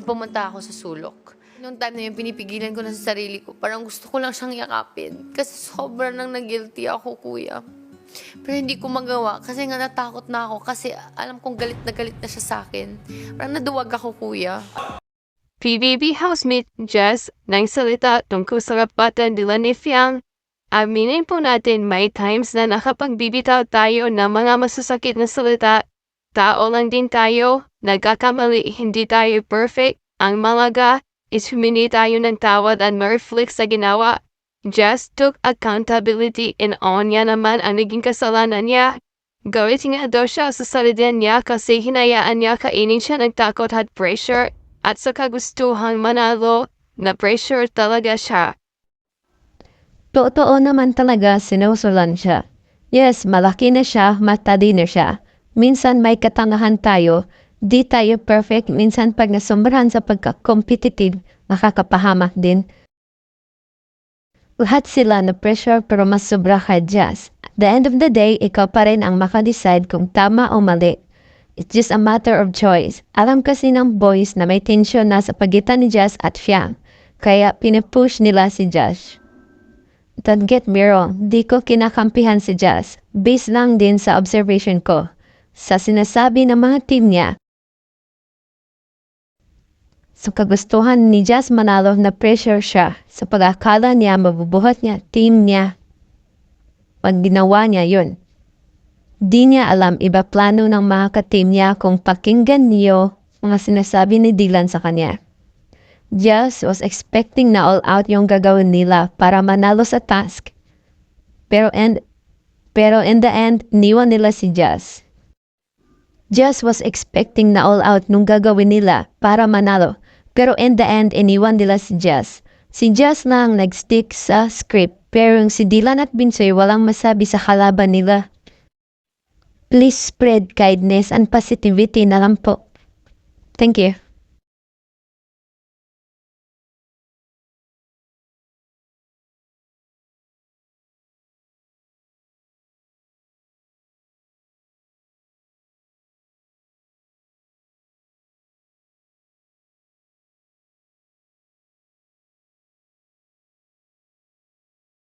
Pumunta ako sa sulok. Noong time na yun, pinipigilan ko na sa sarili ko. Parang gusto ko lang siyang yakapin. Kasi sobra nang nag-guilty ako, kuya. Pero hindi ko magawa kasi nga natakot na ako kasi alam kong galit na siya sa akin. Parang naduwag ako, kuya. PBB housemate Jess nang salita tungkol sa rapatan nila ni Fiang. Aminin po natin may times na nakapagbibitaw tayo ng mga masasakit na salita. Tao lang din tayo, nagkakamali, hindi tayo perfect. Ang malaga is humingi tayo ng tawad at ma-reflect sa ginawa. Jess took accountability and on niya naman ang naging kasalanan niya. Galit nga daw siya sa salida niya kasi hinayaan niya kainin siya ng takot at pressure at sa kagustuhan manalo na pressure talaga siya. Totoo naman talaga sinusulan siya. Yes, malaki na siya, matadi na siya. Minsan may katangahan tayo, di tayo perfect. Minsan pag nasumbrahan sa pagka-competitive, nakakapahamak din. Lahat sila na pressure pero mas sobra ka, Jazz. At the end of the day, ikaw pa rin ang makadecide kung tama o mali. It's just a matter of choice. Alam kasi ng boys na may tension na sa pagitan ni Jazz at Fiang. Kaya pinipush nila si Jazz. Don't get me wrong, di ko kinakampihan si Jazz. Based lang din sa observation ko. Sa sinasabi ng mga team niya. Sa kagustuhan ni Jazz manalo na pressure siya sa pag-akala niya mabubuhat niya, team niya. Pag ginawa niya yun. Di niya alam iba plano ng mga ka-team niya kung pakinggan niyo mga sinasabi ni Dylan sa kanya. Jazz was expecting na all out yung gagawin nila para manalo sa task. Pero in the end, niwan nila si Jazz. Jazz was expecting na all out nung gagawin nila para manalo. Pero in the end, iniwan nila si Jazz. Si Jazz lang nag-stick sa script. Pero yung si Dylan at Binsoy walang masabi sa kalaban nila. Please spread kindness and positivity na lang po. Thank you.